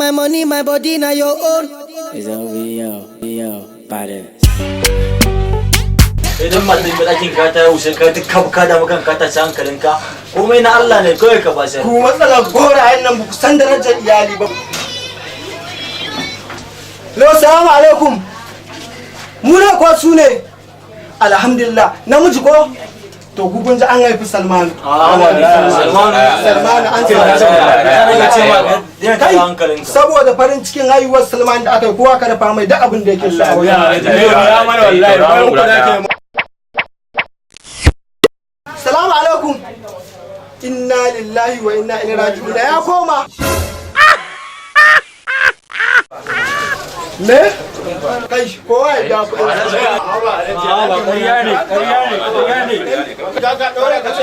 my money, my body, now your own. It's over, yo, badass. Idan matan da ɗakin ka ta wuce ka duk ka da makan ka ta ci hankalinka komai na Allah ne kawai ka ba shi ku matsalar gorayen nan ba ku san darajar iyali ba. Lo salamu alaikum mu ne ko su ne alhamdulillah namiji ko to ku kun ji an haifi Salmanu Salmanu an ce hankalinka saboda farin cikin haihuwar Salmanu da aka yi kowa ka dafa mai duk abin da yake so a wajen Salamu alaikum. Inna lillahi wa inna ilaihi raji'un. Ya koma. Me? Kai kowa ya da kuɗin. Ƙarya ne. Ka dore ka ce